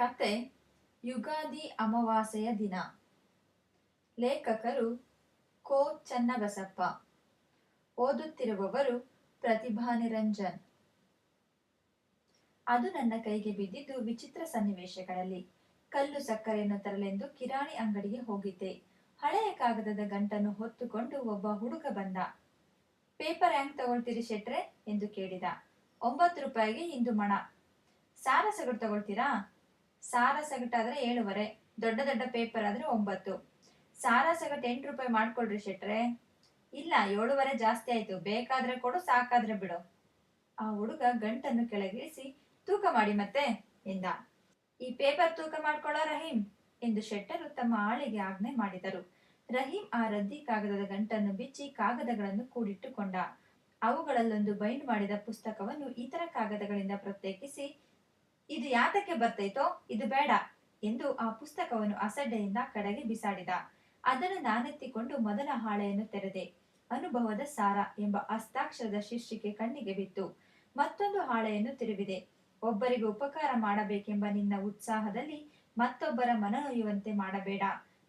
ಕತೆ ಯುಗಾದಿ ಅಮಾವಾಸ್ಯೆಯ ದಿನ. ಲೇಖಕರು ಕೋ ಚನ್ನಬಸಪ್ಪ. ಓದುತ್ತಿರುವವರು ಪ್ರತಿಭಾ ನಿರಂಜನ್. ಅದು ನನ್ನ ಕೈಗೆ ಬಿದ್ದಿದ್ದು ವಿಚಿತ್ರ ಸನ್ನಿವೇಶಗಳಲ್ಲಿ. ಕಲ್ಲು ಸಕ್ಕರೆಯನ್ನು ತರಲೆಂದು ಕಿರಾಣಿ ಅಂಗಡಿಗೆ ಹೋಗಿದ್ದೆ. ಹಳೆಯ ಕಾಗದದ ಗಂಟನ್ನು ಹೊತ್ತುಕೊಂಡು ಒಬ್ಬ ಹುಡುಗ ಬಂದ. ಪೇಪರ್ ಹ್ಯಾಂಗ್ ತಗೊಳ್ತೀರಿ ಶೆಟ್ರೆ ಎಂದು ಕೇಳಿದ. 9 ರೂಪಾಯಿಗೆ ಇಂದು ಮಣ. ಸಾರ ಸಗಟು ತಗೊಳ್ತೀರಾ? ಸಾರ ಸಗಟಾದ್ರೆ 7.5, ದೊಡ್ಡ ದೊಡ್ಡ ಪೇಪರ್ ಆದ್ರೆ 9. ಸಾರ ಸಗಟ್ 8 ರೂಪಾಯಿ ಮಾಡ್ಕೊಳ್ರಿ ಶೆಟ್ರೆ. ಇಲ್ಲ, 7.5 ಜಾಸ್ತಿ ಆಯ್ತು, ಬೇಕಾದ್ರೆ ಕೊಡು, ಸಾಕಾದ್ರೆ ಬಿಡು. ಆ ಹುಡುಗ ಗಂಟನ್ನು ಕೆಳಗಿಳಿಸಿ, ತೂಕ ಮಾಡಿ ಮತ್ತೆ ಎಂದ. ಈ ಪೇಪರ್ ತೂಕ ಮಾಡ್ಕೊಳ್ಳೋ ರಹೀಂ ಎಂದು ಶೆಟ್ಟರು ತಮ್ಮ ಆಳಿಗೆ ಆಜ್ಞೆ ಮಾಡಿದರು. ರಹೀಂ ಆ ರದ್ದಿ ಕಾಗದದ ಗಂಟನ್ನು ಬಿಚ್ಚಿ ಕಾಗದಗಳನ್ನು ಕೂಡಿಟ್ಟುಕೊಂಡ. ಅವುಗಳಲ್ಲೊಂದು ಬೈಂಡ್ ಮಾಡಿದ ಪುಸ್ತಕವನ್ನು ಇತರ ಕಾಗದಗಳಿಂದ ಪ್ರತ್ಯೇಕಿಸಿ, ಇದು ಯಾತಕ್ಕೆ ಬರ್ತೈತೋ, ಇದು ಬೇಡ ಎಂದು ಆ ಪುಸ್ತಕವನ್ನು ಅಸಡ್ಡೆಯಿಂದ ಕಡೆಗೆ ಬಿಸಾಡಿದ. ಅದನ್ನು ನಾನೆತ್ತಿಕೊಂಡು ಮೊದಲ ಹಾಳೆಯನ್ನು ತೆರೆದೆ. ಅನುಭವದ ಸಾರ ಎಂಬ ಹಸ್ತಾಕ್ಷರದ ಶೀರ್ಷಿಕೆ ಕಣ್ಣಿಗೆ ಬಿತ್ತು. ಮತ್ತೊಂದು ಹಾಳೆಯನ್ನು ತಿರುವಿದೆ. ಒಬ್ಬರಿಗೆ ಉಪಕಾರ ಮಾಡಬೇಕೆಂಬ ನಿನ್ನ ಉತ್ಸಾಹದಲ್ಲಿ ಮತ್ತೊಬ್ಬರ ಮನನೊಯ್ಯುವಂತೆ ಮಾಡಬೇಡ.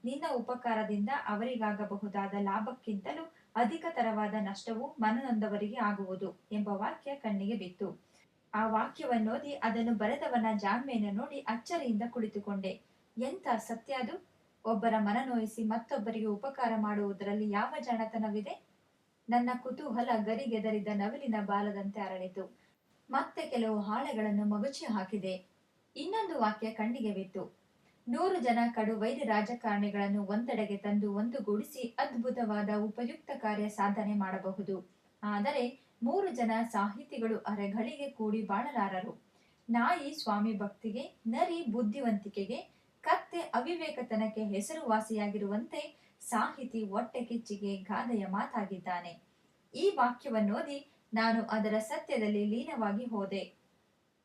ನಿನ್ನ ಉಪಕಾರದಿಂದ ಅವರಿಗಾಗಬಹುದಾದ ಲಾಭಕ್ಕಿಂತಲೂ ಅಧಿಕತರವಾದ ನಷ್ಟವು ಮನನೊಂದವರಿಗೆ ಆಗುವುದು ಎಂಬ ವಾಕ್ಯ ಕಣ್ಣಿಗೆ ಬಿತ್ತು. ಆ ವಾಕ್ಯವನ್ನೋದಿ ಅದನ್ನು ಬರೆದವನ ಜಾಣ್ಮೆಯನ್ನು ನೋಡಿ ಅಚ್ಚರಿಯಿಂದ ಕುಳಿತುಕೊಂಡೆ. ಎಂಥ ಸತ್ಯ ಅದು! ಒಬ್ಬರ ಮನನೋಯಿಸಿ ಮತ್ತೊಬ್ಬರಿಗೆ ಉಪಕಾರ ಮಾಡುವುದರಲ್ಲಿ ಯಾವ ಜಾಣತನವಿದೆ? ನನ್ನ ಕುತೂಹಲ ಗರಿಗೆದರಿದ ನವಿಲಿನ ಬಾಲದಂತೆ ಅರಳಿತು. ಮತ್ತೆ ಕೆಲವು ಹಾಳೆಗಳನ್ನು ಮಗುಚಿ ಹಾಕಿದೆ. ಇನ್ನೊಂದು ವಾಕ್ಯ ಕಣ್ಣಿಗೆ ಬಿತ್ತು. 100 ಜನ ಕಡು ವೈರಿ ರಾಜಕಾರಣಿಗಳನ್ನು ಒಂದೆಡೆಗೆ ತಂದು ಒಂದುಗೂಡಿಸಿ ಅದ್ಭುತವಾದ ಉಪಯುಕ್ತ ಕಾರ್ಯ ಸಾಧನೆ ಮಾಡಬಹುದು. ಆದರೆ 3 ಜನ ಸಾಹಿತಿಗಳು ಅರೆಗಳಿಗೆ ಕೂಡಿ ಬಾಳಲಾರರು. ನಾಯಿ ಸ್ವಾಮಿ ಭಕ್ತಿಗೆ, ನರಿ ಬುದ್ಧಿವಂತಿಕೆಗೆ, ಕತ್ತೆ ಅವಿವೇಕತನಕ್ಕೆ ಹೆಸರುವಾಸಿಯಾಗಿರುವಂತೆ ಸಾಹಿತಿ ಹೊಟ್ಟೆ ಕಿಚ್ಚಿಗೆ ಗಾದೆಯ ಮಾತಾಗಿದ್ದಾನೆ. ಈ ವಾಕ್ಯವನ್ನೋದಿ ನಾನು ಅದರ ಸತ್ಯದಲ್ಲಿ ಲೀನವಾಗಿ ಹೋದೆ.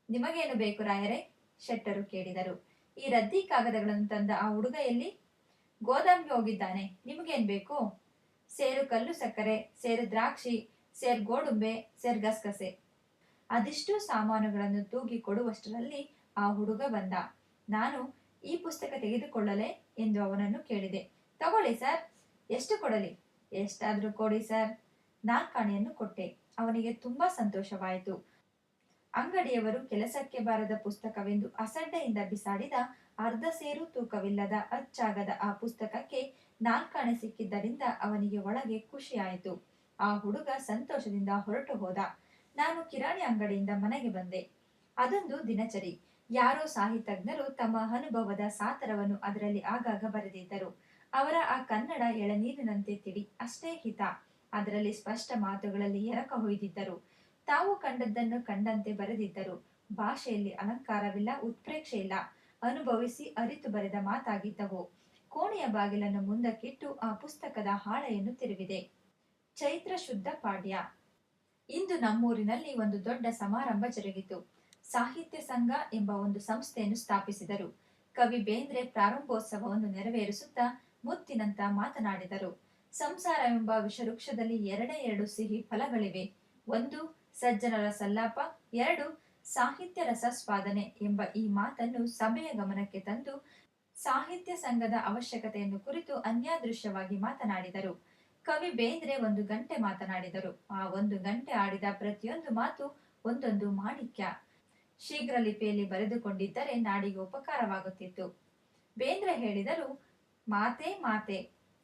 ನಿಮಗೇನು ಬೇಕು ರಾಯರೇ? ಶೆಟ್ಟರು ಕೇಳಿದರು. ಈ ರದ್ದಿ ಕಾಗದಗಳನ್ನು ತಂದ ಆ ಹುಡುಗ ಎಲ್ಲಿ? ಗೋದಾಮ್ಗೆ ಹೋಗಿದ್ದಾನೆ. ನಿಮಗೇನ್ ಬೇಕು? ಸೇರು ಕಲ್ಲು ಸಕ್ಕರೆ, ಸೇರು ದ್ರಾಕ್ಷಿ, ಸೇರ್ ಗೋಡುಂಬೆ, ಸೇರ್ ಗಸಗಸೆ. ಅದಿಷ್ಟು ಸಾಮಾನುಗಳನ್ನು ತೂಗಿ ಕೊಡುವಷ್ಟರಲ್ಲಿ ಆ ಹುಡುಗ ಬಂದ. ನಾನು ಈ ಪುಸ್ತಕ ತೆಗೆದುಕೊಳ್ಳಲೆ ಎಂದು ಅವನನ್ನು ಕೇಳಿದೆ. ತಗೊಳ್ಳಿ ಸರ್. ಎಷ್ಟು ಕೊಡಲಿ? ಎಷ್ಟಾದ್ರೂ ಕೊಡಿ ಸರ್. 4 ಆಣೆಯನ್ನು ಕೊಟ್ಟೆ. ಅವನಿಗೆ ತುಂಬಾ ಸಂತೋಷವಾಯಿತು. ಅಂಗಡಿಯವರು ಕೆಲಸಕ್ಕೆ ಬಾರದ ಪುಸ್ತಕವೆಂದು ಅಸಡ್ಡೆಯಿಂದ ಬಿಸಾಡಿದ ಅರ್ಧ ಸೇರು ತೂಕವಿಲ್ಲದ ಅಚ್ಚಾಗದ ಆ ಪುಸ್ತಕಕ್ಕೆ 4 ಆಣೆ ಸಿಕ್ಕಿದ್ದರಿಂದ ಅವನಿಗೆ ಒಳಗೆ ಖುಷಿಯಾಯಿತು. ಆ ಹುಡುಗ ಸಂತೋಷದಿಂದ ಹೊರಟು ಹೋದ. ನಾನು ಕಿರಾಣಿ ಅಂಗಡಿಯಿಂದ ಮನೆಗೆ ಬಂದೆ. ಅದೊಂದು ದಿನಚರಿ. ಯಾರೋ ಸಾಹಿತ್ಯಜ್ಞರು ತಮ್ಮ ಅನುಭವದ ಸಾತರವನ್ನು ಅದರಲ್ಲಿ ಆಗಾಗ ಬರೆದಿದ್ದರು. ಅವರ ಆ ಕನ್ನಡ ಎಳನೀರಿನಂತೆ ತಿಳಿ, ಅಷ್ಟೇ ಹಿತ. ಅದರಲ್ಲಿ ಸ್ಪಷ್ಟ ಮಾತುಗಳಲ್ಲಿ ಎರಕ ಹೊಯ್ದಿದ್ದರು. ತಾವು ಕಂಡದ್ದನ್ನು ಕಂಡಂತೆ ಬರೆದಿದ್ದರು. ಭಾಷೆಯಲ್ಲಿ ಅಲಂಕಾರವಿಲ್ಲ, ಉತ್ಪ್ರೇಕ್ಷೆ ಇಲ್ಲ. ಅನುಭವಿಸಿ ಅರಿತು ಬರೆದ ಮಾತಾಗಿದ್ದವು. ಕೋಣೆಯ ಬಾಗಿಲನ್ನು ಮುಂದಕ್ಕಿಟ್ಟು ಆ ಪುಸ್ತಕದ ಹಾಳೆಯನ್ನು ತಿರುವಿದೆ. ಚೈತ್ರ ಶುದ್ಧ ಪಾಡ್ಯ. ಇಂದು ನಮ್ಮೂರಿನಲ್ಲಿ ಒಂದು ದೊಡ್ಡ ಸಮಾರಂಭ ಜರುಗಿತು. ಸಾಹಿತ್ಯ ಸಂಘ ಎಂಬ ಒಂದು ಸಂಸ್ಥೆಯನ್ನು ಸ್ಥಾಪಿಸಿದರು. ಕವಿ ಬೇಂದ್ರೆ ಪ್ರಾರಂಭೋತ್ಸವವನ್ನು ನೆರವೇರಿಸುತ್ತಾ ಮುತ್ತಿನಂತ ಮಾತನಾಡಿದರು. ಸಂಸಾರವೆಂಬ ವಿಷವೃಕ್ಷದಲ್ಲಿ 2 ಸಿಹಿ ಫಲಗಳಿವೆ. 1 ಸಜ್ಜನರ ಸಲ್ಲಾಪ, 2 ಸಾಹಿತ್ಯ ರಸಸ್ವಾದನೆ ಎಂಬ ಈ ಮಾತನ್ನು ಸಭೆಯ ಗಮನಕ್ಕೆ ತಂದು ಸಾಹಿತ್ಯ ಸಂಘದ ಅವಶ್ಯಕತೆಯನ್ನು ಕುರಿತು ಅನ್ಯಾದೃಶ್ಯವಾಗಿ ಮಾತನಾಡಿದರು. ಕವಿ ಬೇಂದ್ರೆ 1 ಗಂಟೆ ಮಾತನಾಡಿದರು. ಆ 1 ಗಂಟೆ ಆಡಿದ ಪ್ರತಿಯೊಂದು ಮಾತು ಒಂದೊಂದು ಮಾಣಿಕ್ಯ. ಶೀಘ್ರ ಲಿಪಿಯಲ್ಲಿ ಬರೆದುಕೊಂಡಿದ್ದರೆ ನಾಡಿಗೆ ಉಪಕಾರವಾಗುತ್ತಿತ್ತು. ಬೇಂದ್ರೆ ಹೇಳಿದರು, ಮಾತೇ ಮಾತೆ.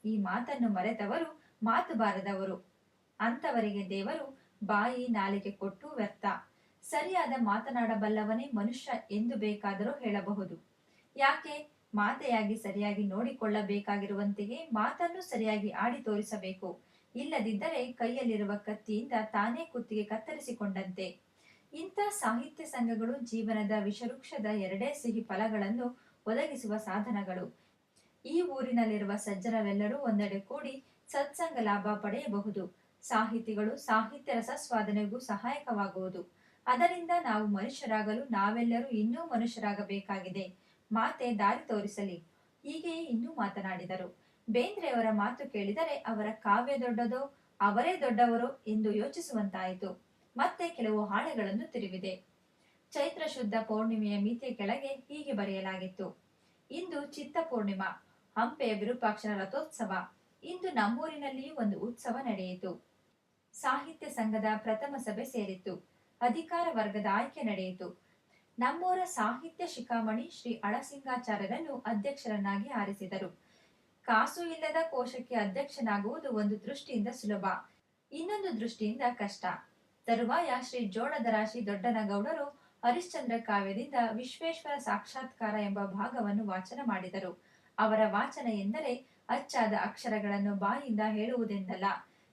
ಈ ಮಾತನ್ನು ಮರೆತವರು ಮಾತು ಬಾರದವರು. ಅಂತವರಿಗೆ ದೇವರು ಬಾಯಿ ನಾಲಿಗೆ ಕೊಟ್ಟು ವ್ಯರ್ಥ. ಸರಿಯಾದ ಮಾತನಾಡಬಲ್ಲವನೇ ಮನುಷ್ಯ ಎಂದು ಬೇಕಾದರೂ ಹೇಳಬಹುದು. ಯಾಕೆ? ಮಾತೆಯಾಗಿ ಸರಿಯಾಗಿ ನೋಡಿಕೊಳ್ಳಬೇಕಾಗಿರುವಂತೆಯೇ ಮಾತನ್ನು ಸರಿಯಾಗಿ ಆಡಿ ತೋರಿಸಬೇಕು. ಇಲ್ಲದಿದ್ದರೆ ಕೈಯಲ್ಲಿರುವ ಕತ್ತಿಯಿಂದ ತಾನೇ ಕುತ್ತಿಗೆ ಕತ್ತರಿಸಿಕೊಂಡಂತೆ. ಇಂಥ ಸಾಹಿತ್ಯ ಸಂಘಗಳು ಜೀವನದ ವಿಷವೃಕ್ಷದ 2 ಸಿಹಿ ಫಲಗಳನ್ನು ಒದಗಿಸುವ ಸಾಧನಗಳು. ಈ ಊರಿನಲ್ಲಿರುವ ಸಜ್ಜನರೆಲ್ಲರೂ ಒಂದೆಡೆ ಕೂಡಿ ಸತ್ಸಂಗ ಲಾಭ ಪಡೆಯಬಹುದು. ಸಾಹಿತಿಗಳು ಸಾಹಿತ್ಯ ರಸಸ್ವಾದನೆಗೂ ಸಹಾಯಕವಾಗುವುದು. ಅದರಿಂದ ನಾವು ಮನುಷ್ಯರಾಗಲು ನಾವೆಲ್ಲರೂ ಇನ್ನೂ ಮನುಷ್ಯರಾಗಬೇಕಾಗಿದೆ. ಮಾತೆ ದಾರಿ ತೋರಿಸಲಿ. ಹೀಗೆಯೇ ಇನ್ನೂ ಮಾತನಾಡಿದರು. ಬೇಂದ್ರೆಯವರ ಮಾತು ಕೇಳಿದರೆ ಅವರ ಕಾವ್ಯ ದೊಡ್ಡದೋ, ಅವರೇ ದೊಡ್ಡವರೋ ಎಂದು ಯೋಚಿಸುವಂತಾಯಿತು. ಮತ್ತೆ ಕೆಲವು ಹಾಳೆಗಳನ್ನು ತಿರುವಿದೆ. ಚೈತ್ರ ಶುದ್ಧ ಪೌರ್ಣಿಮೆಯ ಮಿತಿಯ ಕೆಳಗೆ ಹೀಗೆ ಬರೆಯಲಾಗಿತ್ತು: ಇಂದು ಚಿತ್ತ ಪೂರ್ಣಿಮಾ, ಹಂಪೆಯ ವಿರೂಪಾಕ್ಷನ ರಥೋತ್ಸವ. ಇಂದು ನಮ್ಮೂರಿನಲ್ಲಿಯೂ ಒಂದು ಉತ್ಸವ ನಡೆಯಿತು. ಸಾಹಿತ್ಯ ಸಂಘದ ಪ್ರಥಮ ಸಭೆ ಸೇರಿತ್ತು. ಅಧಿಕಾರ ವರ್ಗದ ಆಯ್ಕೆ ನಡೆಯಿತು. ನಮ್ಮೂರ ಸಾಹಿತ್ಯ ಶಿಖಾಮಣಿ ಶ್ರೀ ಅಳಸಿಂಗಾಚಾರ್ಯರನ್ನು ಅಧ್ಯಕ್ಷರನ್ನಾಗಿ ಆರಿಸಿದರು. ಕಾಸು ಇಲ್ಲದ ಕೋಶಕ್ಕೆ ಅಧ್ಯಕ್ಷನಾಗುವುದು ಒಂದು ದೃಷ್ಟಿಯಿಂದ ಸುಲಭ, ಇನ್ನೊಂದು ದೃಷ್ಟಿಯಿಂದ ಕಷ್ಟ. ತರುವಾಯ ಶ್ರೀ ಜೋಳದರಾಶಿ ದೊಡ್ಡನಗೌಡರು ಹರಿಶ್ಚಂದ್ರ ಕಾವ್ಯದಿಂದ ವಿಶ್ವೇಶ್ವರ ಸಾಕ್ಷಾತ್ಕಾರ ಎಂಬ ಭಾಗವನ್ನು ವಾಚನ ಮಾಡಿದರು. ಅವರ ವಾಚನ ಎಂದರೆ ಅಚ್ಚಾದ ಅಕ್ಷರಗಳನ್ನು ಬಾಯಿಂದ ಹೇಳುವುದೆಂದಲ್ಲ,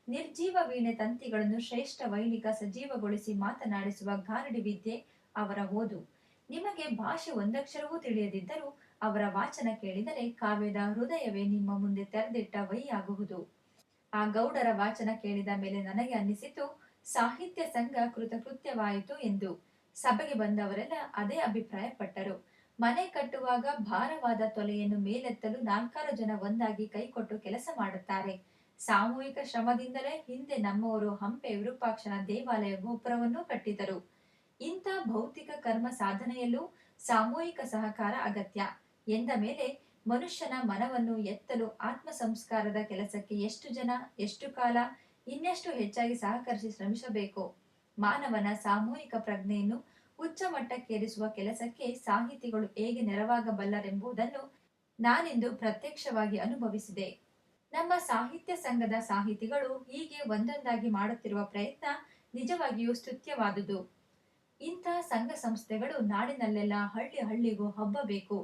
ನಿರ್ಜೀವ ವೀಣೆ ತಂತಿಗಳನ್ನು ಶ್ರೇಷ್ಠ ವೈಣಿಕ ಸಜೀವಗೊಳಿಸಿ ಮಾತನಾಡಿಸುವ ಗಾರಡಿ ವಿದ್ಯೆ ಅವರ ಓದು. ನಿಮಗೆ ಭಾಷೆ ಒಂದಕ್ಷರವೂ ತಿಳಿಯದಿದ್ದರೂ ಅವರ ವಾಚನ ಕೇಳಿದರೆ ಕಾವ್ಯದ ಹೃದಯವೇ ನಿಮ್ಮ ಮುಂದೆ ತೆರೆದಿಟ್ಟ ವೈಯಾಗುವುದು. ಆ ಗೌಡರ ವಾಚನ ಕೇಳಿದ ಮೇಲೆ ನನಗೆ ಅನ್ನಿಸಿತು, ಸಾಹಿತ್ಯ ಸಂಘ ಕೃತಕೃತ್ಯವಾಯಿತು ಎಂದು. ಸಭೆಗೆ ಬಂದವರೆಲ್ಲ ಅದೇ ಅಭಿಪ್ರಾಯಪಟ್ಟರು. ಮನೆ ಕಟ್ಟುವಾಗ ಭಾರವಾದ ತೊಲೆಯನ್ನು ಮೇಲೆತ್ತಲು 4 ಜನ ಒಂದಾಗಿ ಕೈಕೊಟ್ಟು ಕೆಲಸ ಮಾಡುತ್ತಾರೆ. ಸಾಮೂಹಿಕ ಶ್ರಮದಿಂದಲೇ ಹಿಂದೆ ನಮ್ಮವರು ಹಂಪೆ ವಿರೂಪಾಕ್ಷನ ದೇವಾಲಯ ಗೋಪುರವನ್ನೂ ಕಟ್ಟಿದರು. ಇಂಥ ಭೌತಿಕ ಕರ್ಮ ಸಾಧನೆಯಲ್ಲೂ ಸಾಮೂಹಿಕ ಸಹಕಾರ ಅಗತ್ಯ ಎಂದ ಮೇಲೆ ಮನುಷ್ಯನ ಮನವನ್ನು ಎತ್ತಲು ಆತ್ಮ ಸಂಸ್ಕಾರದ ಕೆಲಸಕ್ಕೆ ಎಷ್ಟು ಜನ, ಎಷ್ಟು ಕಾಲ, ಇನ್ನೆಷ್ಟು ಹೆಚ್ಚಾಗಿ ಸಹಕರಿಸಿ ಶ್ರಮಿಸಬೇಕು. ಮಾನವನ ಸಾಮೂಹಿಕ ಪ್ರಜ್ಞೆಯನ್ನು ಉಚ್ಚ ಮಟ್ಟಕ್ಕೇರಿಸುವ ಕೆಲಸಕ್ಕೆ ಸಾಹಿತಿಗಳು ಹೇಗೆ ನೆರವಾಗಬಲ್ಲರೆಂಬುದನ್ನು ನಾನಿಂದು ಪ್ರತ್ಯಕ್ಷವಾಗಿ ಅನುಭವಿಸಿದೆ. ನಮ್ಮ ಸಾಹಿತ್ಯ ಸಂಘದ ಸಾಹಿತಿಗಳು ಹೀಗೆ ಒಂದೊಂದಾಗಿ ಮಾಡುತ್ತಿರುವ ಪ್ರಯತ್ನ ನಿಜವಾಗಿಯೂ ಸ್ತುತ್ಯವಾದುದು. ಇಂಥ ಸಂಘ ಸಂಸ್ಥೆಗಳು ನಾಡಿನಲ್ಲೆಲ್ಲ ಹಳ್ಳಿ ಹಳ್ಳಿಗೂ ಹಬ್ಬಬೇಕು.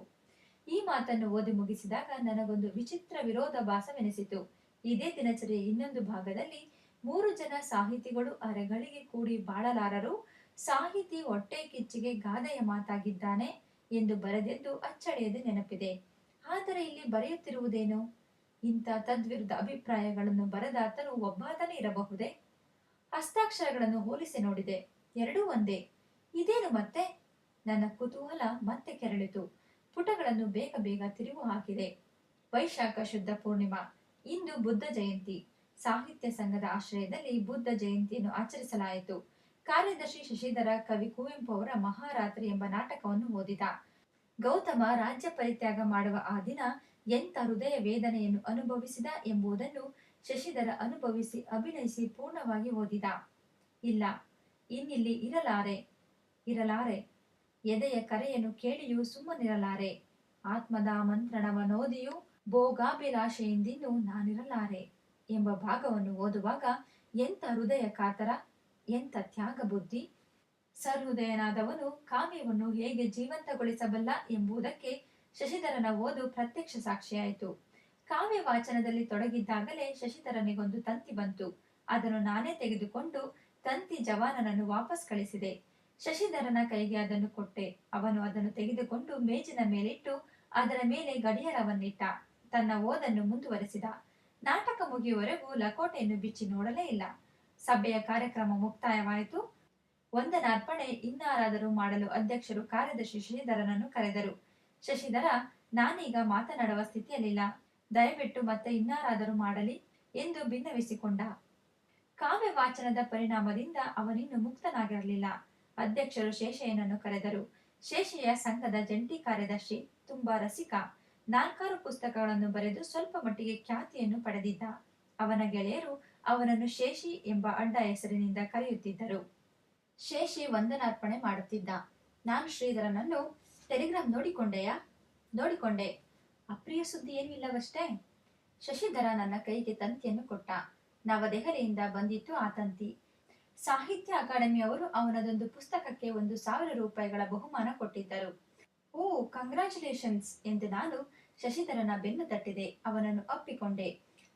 ಈ ಮಾತನ್ನು ಓದಿ ಮುಗಿಸಿದಾಗ ನನಗೊಂದು ವಿಚಿತ್ರ ವಿರೋಧಾಭಾಸವೆನಿಸಿತು. ಇದೇ ದಿನಚರಿಯ ಇನ್ನೊಂದು ಭಾಗದಲ್ಲಿ 3 ಜನ ಸಾಹಿತಿಗಳು ಅರೆಗಳಿಗೆ ಕೂಡಿ ಬಾಳಲಾರರು, ಸಾಹಿತಿ ಹೊಟ್ಟೆ ಕಿಚ್ಚಿಗೆ ಗಾದೆಯ ಮಾತಾಗಿದ್ದಾನೆ ಎಂದು ಬರೆದೆದ್ದು ಅಚ್ಚಳಿಯದೆ ನೆನಪಿದೆ. ಆದರೆ ಇಲ್ಲಿ ಬರೆಯುತ್ತಿರುವುದೇನು? ಇಂಥ ತದ್ವಿರುದ್ಧ ಅಭಿಪ್ರಾಯಗಳನ್ನು ಬರೆದಾತನು ಒಬ್ಬಾತನೇ ಇರಬಹುದೇ? ಹಸ್ತಾಕ್ಷರಗಳನ್ನು ಹೋಲಿಸಿ ನೋಡಿದೆ, ಎರಡೂ ಒಂದೇ. ಇದೇನು ಮತ್ತೆ? ನನ್ನ ಕುತೂಹಲ ಮತ್ತೆ ಕೆರಳಿತು. ಪುಟಗಳನ್ನು ಬೇಗ ಬೇಗ ತಿರುವು ಹಾಕಿದೆ. ವೈಶಾಖ ಶುದ್ಧ ಪೂರ್ಣಿಮಾ. ಇಂದು ಬುದ್ಧ ಜಯಂತಿ. ಸಾಹಿತ್ಯ ಸಂಘದ ಆಶ್ರಯದಲ್ಲಿ ಬುದ್ಧ ಜಯಂತಿಯನ್ನು ಆಚರಿಸಲಾಯಿತು. ಕಾರ್ಯದರ್ಶಿ ಶಶಿಧರ ಕವಿ ಕುವೆಂಪು ಅವರ ಮಹಾರಾತ್ರಿ ಎಂಬ ನಾಟಕವನ್ನು ಓದಿದ. ಗೌತಮ ರಾಜ್ಯ ಪರಿತ್ಯಾಗ ಮಾಡುವ ಆ ದಿನ ಎಂಥ ಹೃದಯ ವೇದನೆಯನ್ನು ಅನುಭವಿಸಿದ ಎಂಬುದನ್ನು ಶಶಿಧರ ಅನುಭವಿಸಿ ಅಭಿನಯಿಸಿ ಪೂರ್ಣವಾಗಿ ಓದಿದ. ಇಲ್ಲ, ಇನ್ನಿಲ್ಲಿ ಇರಲಾರೆ, ಎದೆಯ ಕರೆಯನ್ನು ಕೇಳಿಯೂ ಸುಮ್ಮನಿರಲಾರೆ, ಆತ್ಮದ ಮಂತ್ರಣವನೋದಿಯೂ ಭೋಗಾಭಿಲಾಷೆಯಿಂದಿನ್ನೂ ನಾನಿರಲಾರೆ ಎಂಬ ಭಾಗವನ್ನು ಓದುವಾಗ ಎಂಥ ಹೃದಯ ಕಾತರ, ಎಂಥ ತ್ಯಾಗ ಬುದ್ಧಿ! ಸಹೃದಯನಾದವನು ಕಾವ್ಯವನ್ನು ಹೇಗೆ ಜೀವಂತಗೊಳಿಸಬಲ್ಲ ಎಂಬುದಕ್ಕೆ ಶಶಿಧರನ ಓದು ಪ್ರತ್ಯಕ್ಷ ಸಾಕ್ಷಿಯಾಯಿತು. ಕಾವ್ಯ ವಾಚನದಲ್ಲಿ ತೊಡಗಿದ್ದಾಗಲೇ ಶಶಿಧರನಿಗೊಂದು ತಂತಿ ಬಂತು. ಅದನ್ನು ನಾನೇ ತೆಗೆದುಕೊಂಡು ತಂತಿ ಜವಾನನನ್ನು ವಾಪಸ್ ಕಳಿಸಿದೆ. ಶಶಿಧರನ ಕೈಗೆ ಅದನ್ನು ಕೊಟ್ಟೆ. ಅವನು ಅದನ್ನು ತೆಗೆದುಕೊಂಡು ಮೇಜಿನ ಮೇಲಿಟ್ಟು ಅದರ ಮೇಲೆ ಗಡಿಯಾರವನ್ನಿಟ್ಟ. ತನ್ನ ಓದನ್ನು ಮುಂದುವರೆಸಿದ. ನಾಟಕ ಮುಗಿಯುವವರೆಗೂ ಲಕೋಟೆಯನ್ನು ಬಿಚ್ಚಿ ನೋಡಲೇ ಇಲ್ಲ. ಸಭೆಯ ಕಾರ್ಯಕ್ರಮ ಮುಕ್ತಾಯವಾಯಿತು. ವಂದನಾರ್ಪಣೆ ಇನ್ನಾರಾದರೂ ಮಾಡಲು ಅಧ್ಯಕ್ಷರು ಕಾರ್ಯದರ್ಶಿ ಶಶಿಧರನನ್ನು ಕರೆದರು. ಶಶಿಧರ, ನಾನೀಗ ಮಾತನಾಡುವ ಸ್ಥಿತಿಯಲ್ಲಿಲ್ಲ, ದಯವಿಟ್ಟು ಮತ್ತೆ ಇನ್ನಾರಾದರೂ ಮಾಡಲಿ ಎಂದು ಭಿನ್ನವಿಸಿಕೊಂಡ. ಕಾವ್ಯ ವಾಚನದ ಪರಿಣಾಮದಿಂದ ಅವನಿನ್ನು ಮುಕ್ತನಾಗಿರಲಿಲ್ಲ. ಅಧ್ಯಕ್ಷರು ಶೇಷಯ್ಯನನ್ನು ಕರೆದರು. ಶೇಷಯ್ಯ ಸಂಘದ ಜಂಟಿ ಕಾರ್ಯದರ್ಶಿ, ತುಂಬಾ ರಸಿಕ, 4 ಪುಸ್ತಕಗಳನ್ನು ಬರೆದು ಸ್ವಲ್ಪ ಮಟ್ಟಿಗೆ ಖ್ಯಾತಿಯನ್ನು ಪಡೆದಿದ್ದ. ಅವನ ಗೆಳೆಯರು ಅವನನ್ನು ಶೇಷಿ ಎಂಬ ಅಡ್ಡ ಹೆಸರಿನಿಂದ ಕರೆಯುತ್ತಿದ್ದರು. ಶೇಷಿ ವಂದನಾರ್ಪಣೆ ಮಾಡುತ್ತಿದ್ದ. ನಾನು ಶ್ರೀಧರನನ್ನು, ಟೆಲಿಗ್ರಾಮ್ ನೋಡಿಕೊಂಡೆಯಾ? ನೋಡಿಕೊಂಡೆ. ಅಪ್ರಿಯ ಸುದ್ದಿ ಏನೂ ಇಲ್ಲವಷ್ಟೇ. ಶಶಿಧರ ನನ್ನ ಕೈಗೆ ತಂತಿಯನ್ನು ಕೊಟ್ಟ. ನವದೆಹಲಿಯಿಂದ ಬಂದಿತ್ತು ಆ ತಂತಿ. ಸಾಹಿತ್ಯ ಅಕಾಡೆಮಿಯವರು ಅವನದೊಂದು ಪುಸ್ತಕಕ್ಕೆ 1,000 ರೂಪಾಯಿಗಳ ಬಹುಮಾನ ಕೊಟ್ಟಿದ್ದರು. ಓ, ಕಂಗ್ರ್ಯಾಚುಲೇಷನ್ಸ್ ಎಂದು ನಾನು ಶಶಿಧರನ ಬೆನ್ನು ತಟ್ಟಿದೆ. ಅವನನ್ನು ಅಪ್ಪಿಕೊಂಡೆ.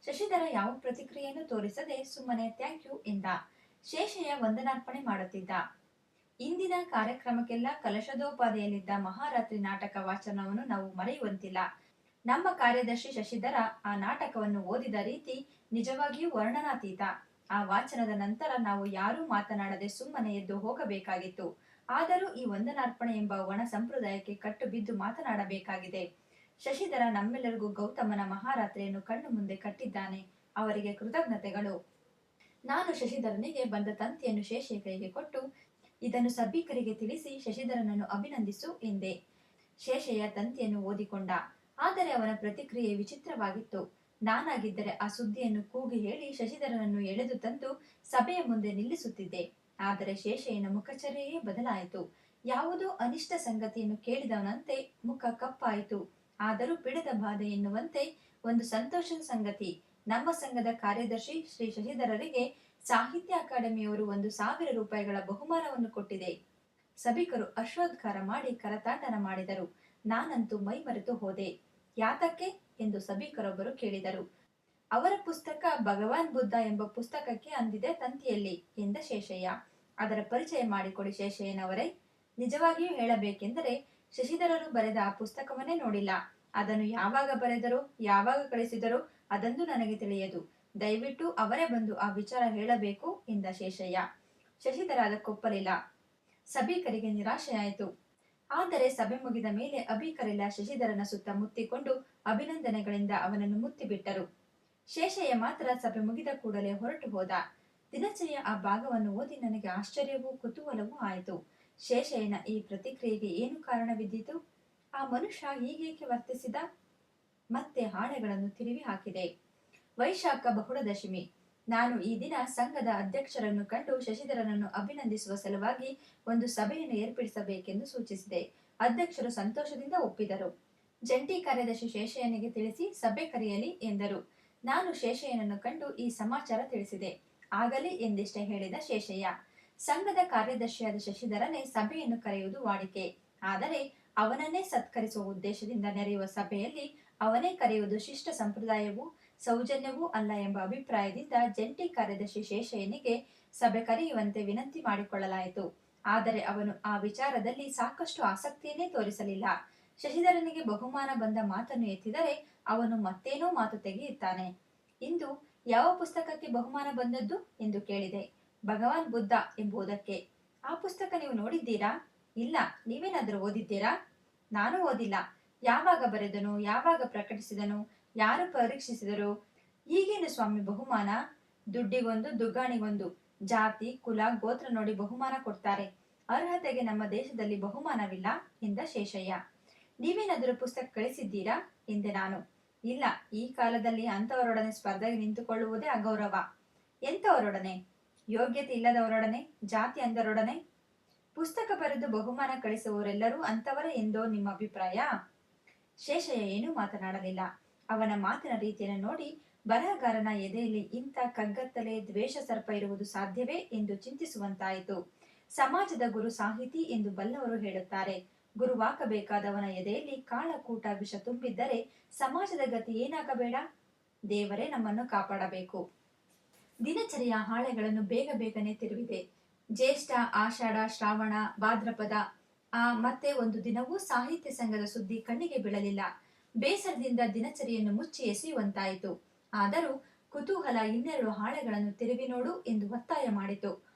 ಶಶಿಧರ ಯಾವ ಪ್ರತಿಕ್ರಿಯೆಯನ್ನು ತೋರಿಸದೆ ಸುಮ್ಮನೆ ಥ್ಯಾಂಕ್ ಯು ಎಂದ. ಶೇಷಯ್ಯ ವಂದನಾರ್ಪಣೆ ಮಾಡುತ್ತಿದ್ದ. ಇಂದಿನ ಕಾರ್ಯಕ್ರಮಕ್ಕೆಲ್ಲ ಕಲಶದೋಪಾದಿಯಲ್ಲಿದ್ದ ಮಹಾರಾತ್ರಿ ನಾಟಕ ವಾಚನವನ್ನು ನಾವು ಮರೆಯುವಂತಿಲ್ಲ. ನಮ್ಮ ಕಾರ್ಯದರ್ಶಿ ಶಶಿಧರ ಆ ನಾಟಕವನ್ನು ಓದಿದ ರೀತಿ ನಿಜವಾಗಿಯೂ ವರ್ಣನಾತೀತ. ಆ ವಾಚನದ ನಂತರ ನಾವು ಯಾರೂ ಮಾತನಾಡದೆ ಸುಮ್ಮನೆ ಎದ್ದು ಹೋಗಬೇಕಾಗಿತ್ತು. ಆದರೂ ಈ ವಂದನಾರ್ಪಣೆ ಎಂಬ ಒಣ ಸಂಪ್ರದಾಯಕ್ಕೆ ಕಟ್ಟು ಬಿದ್ದು ಮಾತನಾಡಬೇಕಾಗಿದೆ. ಶಶಿಧರ ನಮ್ಮೆಲ್ಲರಿಗೂ ಗೌತಮನ ಮಹಾರಾತ್ರಿಯನ್ನು ಕಣ್ಣು ಮುಂದೆ ಕಟ್ಟಿದ್ದಾನೆ. ಅವರಿಗೆ ಕೃತಜ್ಞತೆಗಳು. ನಾನು ಶಶಿಧರನಿಗೆ ಬಂದ ತಂತಿಯನ್ನು ಶೇಷೆಯ ಕೈಗೆ ಕೊಟ್ಟು, ಇದನ್ನು ಸಭಿಕರಿಗೆ ತಿಳಿಸಿ ಶಶಿಧರನನ್ನು ಅಭಿನಂದಿಸು ಎಂದೆ. ಶೇಷಯ್ಯ ತಂತಿಯನ್ನು ಓದಿಕೊಂಡ. ಆದರೆ ಅವನ ಪ್ರತಿಕ್ರಿಯೆ ವಿಚಿತ್ರವಾಗಿತ್ತು. ನಾನಾಗಿದ್ದರೆ ಆ ಸುದ್ದಿಯನ್ನು ಕೂಗಿ ಹೇಳಿ ಶಶಿಧರನನ್ನು ಎಳೆದು ತಂದು ಸಭೆಯ ಮುಂದೆ ನಿಲ್ಲಿಸುತ್ತಿದ್ದೆ. ಆದರೆ ಶೇಷಯ್ಯನ ಮುಖಚರ್ಯೆಯೇ ಬದಲಾಯಿತು. ಯಾವುದೋ ಅನಿಷ್ಟ ಸಂಗತಿಯನ್ನು ಕೇಳಿದವನಂತೆ ಮುಖ ಕಪ್ಪಾಯಿತು. ಆದರೂ ಬಿಡದ ಬಾಧೆ ಎನ್ನುವಂತೆ ಒಂದು ಸಂತೋಷದ ಸಂಗತಿ. ನಮ್ಮ ಸಂಘದ ಕಾರ್ಯದರ್ಶಿ ಶ್ರೀ ಶಶಿಧರರಿಗೆ ಸಾಹಿತ್ಯ ಅಕಾಡೆಮಿಯವರು 1,000 ರೂಪಾಯಿಗಳ ಬಹುಮಾನವನ್ನು ಕೊಟ್ಟಿದೆ. ಸಭಿಕರು ಅಶ್ವೋದ್ಗಾರ ಮಾಡಿ ಕರತಾಡನ ಮಾಡಿದರು. ನಾನಂತೂ ಮೈ ಮರೆತು ಹೋದೆ. ಯಾತಕ್ಕೆ ಎಂದು ಸಭಿಕರೊಬ್ಬರು ಕೇಳಿದರು. ಅವರ ಪುಸ್ತಕ ಭಗವಾನ್ ಬುದ್ಧ ಎಂಬ ಪುಸ್ತಕಕ್ಕೆ ಅಂದಿದೆ ತಂತಿಯಲ್ಲಿ ಎಂದ ಶೇಷಯ್ಯ. ಅದರ ಪರಿಚಯ ಮಾಡಿಕೊಡಿ ಶೇಷಯ್ಯನವರೇ. ನಿಜವಾಗಿಯೂ ಹೇಳಬೇಕೆಂದರೆ ಶಶಿಧರರು ಬರೆದ ಆ ಪುಸ್ತಕವನ್ನೇ ನೋಡಿಲ್ಲ. ಅದನ್ನು ಯಾವಾಗ ಬರೆದರೋ ಯಾವಾಗ ಕಳಿಸಿದರೋ ಅದಂದು ನನಗೆ ತಿಳಿಯದು. ದಯವಿಟ್ಟು ಅವರೇ ಬಂದು ಆ ವಿಚಾರ ಹೇಳಬೇಕು ಎಂದ ಶೇಷಯ್ಯ. ಶಶಿಧರ ಅದಕ್ಕೊಪ್ಪಲಿಲ್ಲ. ಸಭಿಕರಿಗೆ ನಿರಾಶೆಯಾಯಿತು. ಆದರೆ ಸಭೆ ಮುಗಿದ ಮೇಲೆ ಅಭಿಕರೆಲ್ಲ ಶಶಿಧರನ ಸುತ್ತ ಮುತ್ತಿಕೊಂಡು ಅಭಿನಂದನೆಗಳಿಂದ ಅವನನ್ನು ಮುತ್ತಿಬಿಟ್ಟರು. ಶೇಷಯ್ಯ ಮಾತ್ರ ಸಭೆ ಮುಗಿದ ಕೂಡಲೇ ಹೊರಟು ಹೋದ. ದಿನಚರಿಯ ಆ ಭಾಗವನ್ನು ಓದಿ ನನಗೆ ಆಶ್ಚರ್ಯವೂ ಕುತೂಹಲವೂ ಆಯಿತು. ಶೇಷಯ್ಯನ ಈ ಪ್ರತಿಕ್ರಿಯೆಗೆ ಏನು ಕಾರಣವಿದ್ದಿತು? ಆ ಮನುಷ್ಯ ಹೀಗೇಕೆ ವರ್ತಿಸಿದ? ಮತ್ತೆ ಹಾಳೆಗಳನ್ನು ತಿರುವಿ ಹಾಕಿದೆ. ವೈಶಾಖ ಬಹುಳದಶಮಿ. ನಾನು ಈ ದಿನ ಸಂಘದ ಅಧ್ಯಕ್ಷರನ್ನು ಕಂಡು ಶಶಿಧರನನ್ನು ಅಭಿನಂದಿಸುವ ಸಲುವಾಗಿ ಒಂದು ಸಭೆಯನ್ನು ಏರ್ಪಡಿಸಬೇಕೆಂದು ಸೂಚಿಸಿದೆ. ಅಧ್ಯಕ್ಷರು ಸಂತೋಷದಿಂದ ಒಪ್ಪಿದರು. ಜಂಟಿ ಕಾರ್ಯದರ್ಶಿ ಶೇಷಯ್ಯನಿಗೆ ತಿಳಿಸಿ ಸಭೆ ಕರೆಯಲಿ ಎಂದರು. ನಾನು ಶೇಷಯ್ಯನನ್ನು ಕಂಡು ಈ ಸಮಾಚಾರ ತಿಳಿಸಿದೆ. ಆಗಲಿ ಎಂದಿಷ್ಟೇ ಹೇಳಿದ ಶೇಷಯ್ಯ. ಸಂಘದ ಕಾರ್ಯದರ್ಶಿಯಾದ ಶಶಿಧರನೇ ಸಭೆಯನ್ನು ಕರೆಯುವುದು ವಾಡಿಕೆ. ಆದರೆ ಅವನನ್ನೇ ಸತ್ಕರಿಸುವ ಉದ್ದೇಶದಿಂದ ನೆರೆಯುವ ಸಭೆಯಲ್ಲಿ ಅವನೇ ಕರೆಯುವುದು ಶಿಷ್ಟ ಸಂಪ್ರದಾಯವೂ ಸೌಜನ್ಯವೂ ಅಲ್ಲ ಎಂಬ ಅಭಿಪ್ರಾಯದಿಂದ ಜಂಟಿ ಕಾರ್ಯದರ್ಶಿ ಶೇಷಯ್ಯನಿಗೆ ಸಭೆ ಕರೆಯುವಂತೆ ವಿನಂತಿ ಮಾಡಿಕೊಳ್ಳಲಾಯಿತು. ಆದರೆ ಅವನು ಆ ವಿಚಾರದಲ್ಲಿ ಸಾಕಷ್ಟು ಆಸಕ್ತಿಯನ್ನೇ ತೋರಿಸಲಿಲ್ಲ. ಶಶಿಧರನಿಗೆ ಬಹುಮಾನ ಬಂದ ಮಾತನ್ನು ಎತ್ತಿದರೆ ಅವನು ಮತ್ತೇನೋ ಮಾತು ತೆಗೆಯುತ್ತಾನೆ. ಇಂದು ಯಾವ ಪುಸ್ತಕಕ್ಕೆ ಬಹುಮಾನ ಬಂದದ್ದು ಎಂದು ಕೇಳಿದೆ. ಭಗವಾನ್ ಬುದ್ಧ ಎಂಬುದಕ್ಕೆ. ಆ ಪುಸ್ತಕ ನೀವು ನೋಡಿದ್ದೀರಾ? ಇಲ್ಲ. ನೀವೇನಾದರೂ ಓದಿದ್ದೀರಾ? ನಾನು ಓದಿಲ್ಲ. ಯಾವಾಗ ಬರೆದನು? ಯಾವಾಗ ಪ್ರಕಟಿಸಿದನು? ಯಾರು ಪರೀಕ್ಷಿಸಿದರು? ಈಗೇನು ಸ್ವಾಮಿ ಬಹುಮಾನ? ದುಡ್ಡಿಗೊಂದು ದುಗ್ಗಾಣಿಗೊಂದು. ಜಾತಿ ಕುಲ ಗೋತ್ರ ನೋಡಿ ಬಹುಮಾನ ಕೊಡ್ತಾರೆ. ಅರ್ಹತೆಗೆ ನಮ್ಮ ದೇಶದಲ್ಲಿ ಬಹುಮಾನವಿಲ್ಲ ಎಂದ ಶೇಷಯ್ಯ. ನೀವೇನಾದರೂ ಪುಸ್ತಕ ಕಳಿಸಿದ್ದೀರಾ ಎಂದೆ ನಾನು. ಇಲ್ಲ. ಈ ಕಾಲದಲ್ಲಿ ಅಂತವರೊಡನೆ ಸ್ಪರ್ಧೆಗೆ ನಿಂತುಕೊಳ್ಳುವುದೇ ಅಗೌರವ. ಎಂತವರೊಡನೆ? ಯೋಗ್ಯತೆ ಇಲ್ಲದವರೊಡನೆ, ಜಾತಿ ಅಂದರೊಡನೆ. ಪುಸ್ತಕ ಬರೆದು ಬಹುಮಾನ ಕಳಿಸುವವರೆಲ್ಲರೂ ಅಂತವರೇ ಎಂದೋ ನಿಮ್ಮ ಅಭಿಪ್ರಾಯ? ಶೇಷಯ್ಯ ಏನೂ ಮಾತನಾಡಲಿಲ್ಲ. ಅವನ ಮಾತಿನ ರೀತಿಯನ್ನು ನೋಡಿ ಬರಹಗಾರನ ಎದೆಯಲ್ಲಿ ಇಂಥ ಕಗ್ಗತ್ತಲೆ ದ್ವೇಷ ಸರ್ಪ ಇರುವುದು ಸಾಧ್ಯವೇ ಎಂದು ಚಿಂತಿಸುವಂತಾಯಿತು. ಸಮಾಜದ ಗುರು ಸಾಹಿತಿ ಎಂದು ಬಲ್ಲವರು ಹೇಳುತ್ತಾರೆ. ಗುರುವಾಕಬೇಕಾದವನ ಎದೆಯಲ್ಲಿ ಕಾಳಕೂಟ ವಿಷ ತುಂಬಿದ್ದರೆ ಸಮಾಜದ ಗತಿ ಏನಾಗಬೇಡ? ದೇವರೇ ನಮ್ಮನ್ನು ಕಾಪಾಡಬೇಕು. ದಿನಚರಿಯ ಹಾಳೆಗಳನ್ನು ಬೇಗ ಬೇಗನೆ ತಿರುವಿದೆ. ಜ್ಯೇಷ್ಠ, ಆಷಾಢ, ಶ್ರಾವಣ, ಭಾದ್ರಪದ ಮತ್ತೆ ಒಂದು ದಿನವೂ ಸಾಹಿತ್ಯ ಸಂಘದ ಸುದ್ದಿ ಕಣ್ಣಿಗೆ ಬೀಳಲಿಲ್ಲ. ಬೇಸರದಿಂದ ದಿನಚರಿಯನ್ನು ಮುಚ್ಚಿ ಎಸೆಯುವಂತಾಯಿತು. ಆದರೂ ಕುತೂಹಲ ಇನ್ನೆರಡು ಹಾಳೆಗಳನ್ನು ತಿರುವಿ ನೋಡು ಎಂದು ಒತ್ತಾಯ ಮಾಡಿತು.